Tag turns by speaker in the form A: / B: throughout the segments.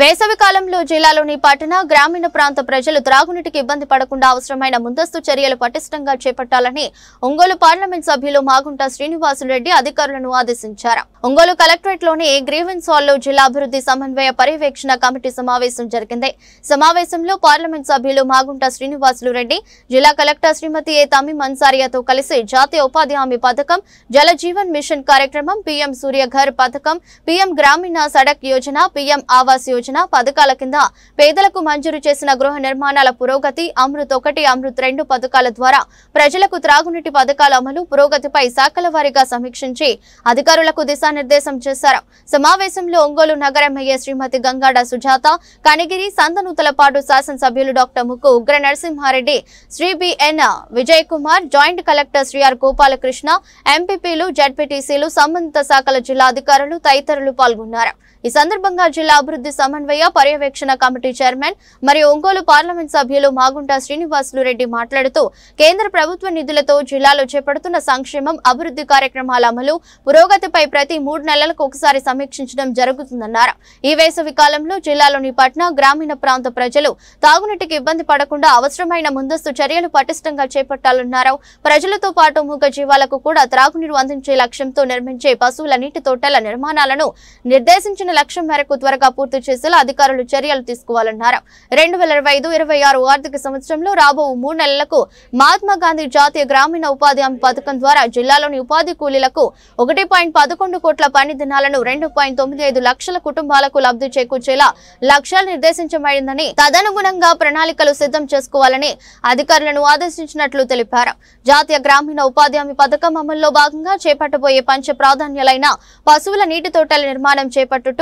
A: వేసవి కాలంలో జిల్లాలోని పట్టణ గ్రామీణ ప్రాంత ప్రజలు త్రాగునీటికి ఇబ్బంది పడకుండా అవసరమైన ముందస్తు చర్యలు పటిష్టంగా చేపట్టాలని ఒంగోలు పార్లమెంట్ సభ్యులు మాగుంట శ్రీనివాసులరెడ్డి అధికారులను ఆదేశించారు. ఒంగోలు కలెక్టరేట్లోని గ్రీవెన్స్ హాల్లో జిల్లా అభివృద్ధి సమన్వయ పర్యవేక్షణ కమిటీ సమావేశం జరిగింది. సమావేశంలో పార్లమెంట్ సభ్యులు మాగుంట శ్రీనివాసులరెడ్డి జిల్లా కలెక్టర్ శ్రీమతి ఏ తమీం అన్సారియాతో కలిసి జాతీయ ఉపాధి హామీ పథకం, జల జీవన్ మిషన్ కార్యక్రమం, పీఎం సూర్యఘర్ పథకం, పీఎం గ్రామీణ సడక్ యోజన, పీఎం ఆవాస్ యోజన పథకాల కింద పేదలకు మంజూరు చేసిన గృహ నిర్మాణాల పురోగతి, అమృత్ 1, అమృత్ 2 పథకాల ద్వారా ప్రజలకు త్రాగునీటి పథకాల అమలు పురోగతిపై శాఖల వారీగా సమీక్షించి అధికారులకు దిశానిర్దేశం చేశారు. సమావేశంలో ఒంగోలు నగర మేయర్ శ్రీమతి గంగాడ సుజాత, కనిగిరి సంతనూతలపాడు శాసనసభ్యులు doctor Mukku Ugra Narasimha Reddy, Sri BN Vijay Kumar, joint collector Sri R Gopalakrishna, ఎంపీపీలు, జడ్పీటీసీలు, సంబంధిత శాఖల జిల్లా అధికారులు తదితరులు పాల్గొన్నారు. ఈ సందర్భంగా జిల్లా అభివృద్ధి సమన్వయ పర్యవేక్షణ కమిటీ చైర్మన్ మరియు ఒంగోలు పార్లమెంట్ సభ్యులు మాగుంట శ్రీనివాసులరెడ్డి మాట్లాడుతూ కేంద్ర ప్రభుత్వ నిధులతో జిల్లాలో చేపడుతున్న సంక్షేమం, అభివృద్ధి కార్యక్రమాల అమలు పురోగతిపై ప్రతి 3 నెలలకు ఒకసారి సమీక్షించడం జరుగుతుందన్నారు. ఈ వేసవి కాలంలో జిల్లాలోని పట్టణ గ్రామీణ ప్రాంత ప్రజలు తాగునీటికి ఇబ్బంది పడకుండా అవసరమైన ముందస్తు చర్యలు పటిష్టంగా చేపట్టాలన్నారు. ప్రజలతో పాటు మూగ జీవాలకు కూడా త్రాగునీరు అందించే లక్ష్యంతో నిర్మించే పశువుల నీటి తోటల నిర్మాణాలను నిర్దేశించిన లక్ష్యం మేరకు త్వరగా పూర్తి చేసేలా అధికారులు చర్యలు తీసుకోవాలన్నారు. 2025-26 ఆర్థిక సంవత్సరంలో రాబో 3 నెలలకు మహాత్మా గాంధీ జాతీయ గ్రామీణ ఉపాధి హామీ పథకం ద్వారా జిల్లాలోని ఉపాధి కూలీలకు 1.11 కోట్ల పని దినాలను 2.95 లక్షల కుటుంబాలకు లబ్ధి చేకూర్చేలా లక్ష్యాలు నిర్దేశించబడిందని, తదనుగుణంగా ప్రణాళికలు సిద్ధం చేసుకోవాలని అధికారులను ఆదేశించినట్లు తెలిపారు. జాతీయ గ్రామీణ ఉపాధి హామీ పథకం అమల్లో భాగంగా చేపట్టబోయే పంచ ప్రాధాన్యాలైన పశువుల నీటి తోటల నిర్మాణం చేపట్టుటూ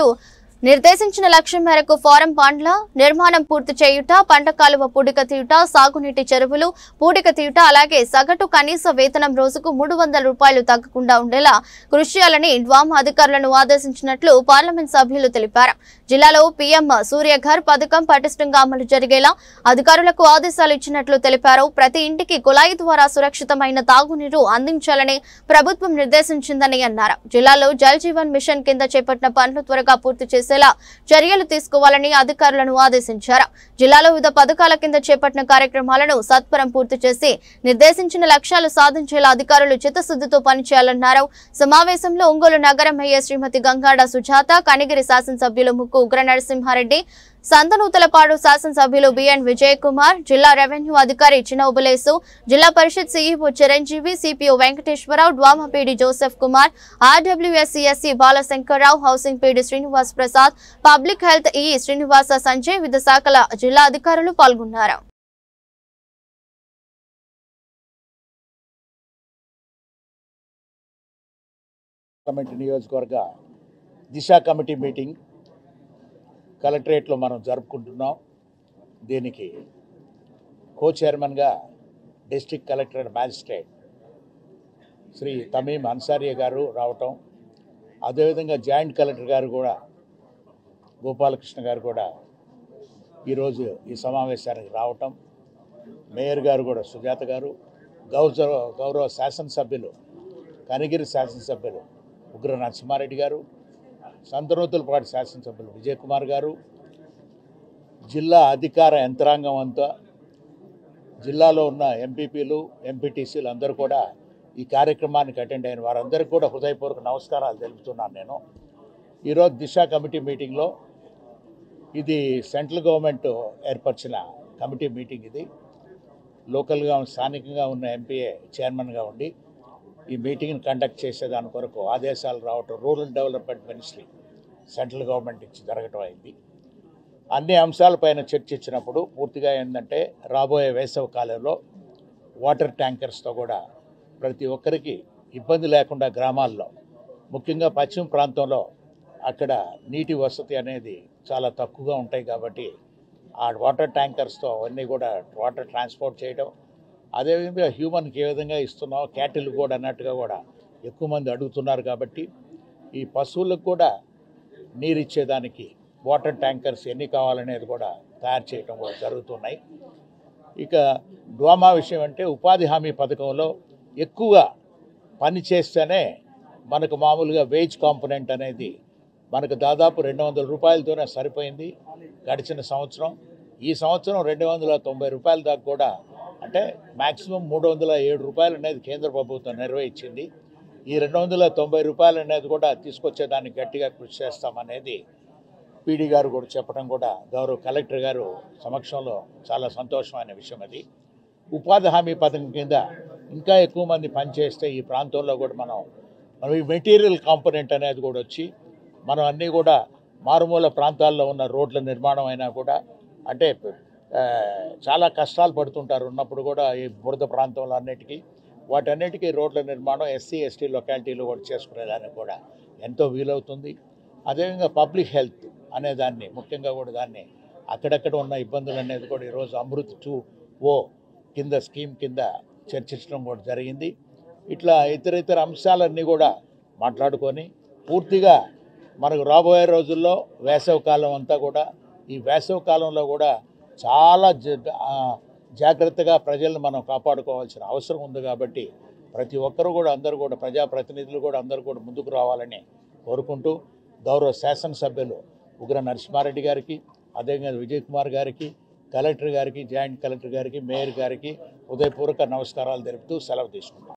A: నిర్దేశించిన లక్ష్యం మేరకు ఫారం పాండ్ల నిర్మాణం పూర్తి చేయుట, పంట కాలువ పూడిక తీయుట, సాగునీటి చెరువులు పూడిక తీయుట, అలాగే సగటు కనీస వేతనం రోజుకు 300 రూపాయలు తగ్గకుండా ఉండేలా కృషి చేయాలని డ్వామా అధికారులను ఆదేశించినట్లు పార్లమెంట్ సభ్యులు తెలిపారు. జిల్లాలో పీఎం సూర్యఘర్ పథకం పటిష్టంగా అమలు జరిగేలా అధికారులకు ఆదేశాలు ఇచ్చినట్లు తెలిపారు. ప్రతి ఇంటికి కుళాయి ద్వారా సురక్షితమైన తాగునీరు అందించాలని ప్రభుత్వం నిర్దేశించిందని అన్నారు. జిల్లాలో జల్ జీవన్ మిషన్ కింద చేపట్టిన పనులు త్వరగా పూర్తి చేసి చర్యలు తీసుకోవాలని అధికారులను ఆదేశించారు. జిల్లాలో వివిధ పథకాల కింద చేపట్టిన కార్యక్రమాలను సత్వరం పూర్తి చేసి నిర్దేశించిన లక్ష్యాలు సాధించేలా అధికారులు చిత్తశుద్ధితో పనిచేయాలన్నారు. సమావేశంలో ఒంగోలు నగర మేయర్ శ్రీమతి గంగాడ సుజాత, కనిగిరి శాసనసభ్యులు ముక్కు ఉగ్ర నరసింహారెడ్డి, సంతనూతలపాడు శాసనసభ్యులు బిఎన్ విజయ్ కుమార్, జిల్లా రెవెన్యూ అధికారి చినౌబులేసు, జిల్లా Parishad CEO Chiranjeevi, CPO Venkateswararao, DWMA PD Joseph Kumar, RWSCSC Balashankarrao, housing PD Srinivas Prasad, public health E Srinivasa Sanjay, వివిధ శాఖల జిల్లా అధికారులు పాల్గొన్నారు.
B: నియోజకవర్గ దిశ కమిటీ మీటింగ్ కలెక్టరేట్లో మనం జరుపుకుంటున్నాం. దీనికి కో చైర్మన్గా district collector magistrate Shri Tameem Ansariya గారు రావటం, అదేవిధంగా జాయింట్ కలెక్టర్ గారు కూడా గోపాలకృష్ణ గారు కూడా ఈరోజు ఈ సమావేశానికి రావటం, మేయర్ గారు కూడా సుజాత గారు, గౌరవ శాసనసభ్యులు కనిగిరి శాసనసభ్యులు ఉగ్ర నరసింహారెడ్డి గారు, సంతనూతలపాడు శాసనసభ్యులు విజయ్ కుమార్ గారు, జిల్లా అధికార యంత్రాంగం అంతా, జిల్లాలో ఉన్న ఎంపీపీలు, ఎంపీటీసీలు అందరూ కూడా ఈ కార్యక్రమానికి అటెండ్ అయిన వారందరికీ కూడా హృదయపూర్వక నమస్కారాలు తెలుపుతున్నాను. నేను ఈరోజు దిశ కమిటీ మీటింగ్లో, ఇది సెంట్రల్ గవర్నమెంట్ ఏర్పరిచిన కమిటీ మీటింగ్. ఇది లోకల్గా స్థానికంగా ఉన్న ఎంపీఏ చైర్మన్గా ఉండి ఈ మీటింగ్ని కండక్ట్ చేసేదాని కొరకు ఆదేశాలు రావటం rural development ministry central government ఇచ్చి జరగటం అయింది. అన్ని అంశాలపైన చర్చించినప్పుడు పూర్తిగా ఏంటంటే రాబోయే వేసవి కాలంలో వాటర్ ట్యాంకర్స్తో కూడా ప్రతి ఒక్కరికి ఇబ్బంది లేకుండా గ్రామాల్లో, ముఖ్యంగా పశ్చిమ ప్రాంతంలో అక్కడ నీటి వసతి అనేది చాలా తక్కువగా ఉంటాయి కాబట్టి ఆ వాటర్ ట్యాంకర్స్తో అవన్నీ కూడా వాటర్ ట్రాన్స్పోర్ట్ చేయడం, అదేవిధంగా హ్యూమన్కి ఏ విధంగా ఇస్తున్నామో క్యాటిల్ కూడా అన్నట్టుగా కూడా ఎక్కువ మంది అడుగుతున్నారు కాబట్టి ఈ పశువులకు కూడా నీరు ఇచ్చేదానికి వాటర్ ట్యాంకర్స్ ఎన్ని కావాలనేది కూడా తయారు చేయడం కూడా జరుగుతున్నాయి. ఇక డ్వామా విషయం అంటే ఉపాధి హామీ పథకంలో ఎక్కువగా పని చేస్తేనే మనకు మామూలుగా వేజ్ కాంపోనెంట్ అనేది మనకు దాదాపు 200 రూపాయలతోనే సరిపోయింది గడిచిన సంవత్సరం. ఈ సంవత్సరం 290 రూపాయల దాకా కూడా, అంటే మ్యాక్సిమం 307 రూపాయలు అనేది కేంద్ర ప్రభుత్వం నిర్వహించింది. ఈ 290 రూపాయలు అనేది కూడా తీసుకొచ్చేదానికి గట్టిగా కృషి చేస్తామనేది పీడీ గారు కూడా చెప్పడం కూడా గౌరవ కలెక్టర్ గారు సమక్షంలో చాలా సంతోషమైన విషయం. అది ఉపాధి హామీ పథకం కింద ఇంకా ఎక్కువ మంది పనిచేస్తే ఈ ప్రాంతంలో కూడా మనం ఈ మెటీరియల్ కాంపోనెంట్ అనేది కూడా వచ్చి మనం అన్నీ కూడా మారుమూల ప్రాంతాల్లో ఉన్న రోడ్ల నిర్మాణం అయినా కూడా, అంటే చాలా కష్టాలు పడుతుంటారు ఉన్నప్పుడు కూడా ఈ బురద ప్రాంతంలో అన్నిటికీ, వాటన్నిటికీ రోడ్ల నిర్మాణం ఎస్సీ ఎస్టీ లొకాలిటీలో కూడా చేసుకునేదానికి కూడా ఎంతో వీలవుతుంది. అదేవిధంగా పబ్లిక్ హెల్త్ అనేదాన్ని ముఖ్యంగా కూడా దాన్ని అక్కడక్కడ ఉన్న ఇబ్బందులు అనేది కూడా ఈరోజు అమృత్ 2O కింద స్కీమ్ కింద చర్చించడం కూడా జరిగింది. ఇట్లా ఇతర అంశాలన్నీ కూడా మాట్లాడుకొని పూర్తిగా మనకు రాబోయే రోజుల్లో వేసవికాలం అంతా కూడా, ఈ వేసవికాలంలో కూడా చాలా జాగ్రత్తగా ప్రజలను మనం కాపాడుకోవాల్సిన అవసరం ఉంది. కాబట్టి ప్రతి ఒక్కరూ కూడా, అందరూ కూడా, ప్రజాప్రతినిధులు కూడా అందరూ కూడా ముందుకు రావాలని కోరుకుంటూ, గౌరవ శాసనసభ్యులు ఉగ్ర నరసింహారెడ్డి గారికి, అదేవిధంగా విజయ్ కుమార్ గారికి, కలెక్టర్ గారికి, జాయింట్ కలెక్టర్ గారికి, మేయర్ గారికి హృదయపూర్వక నమస్కారాలు తెలుపుతూ సెలవు తీసుకుంటాం.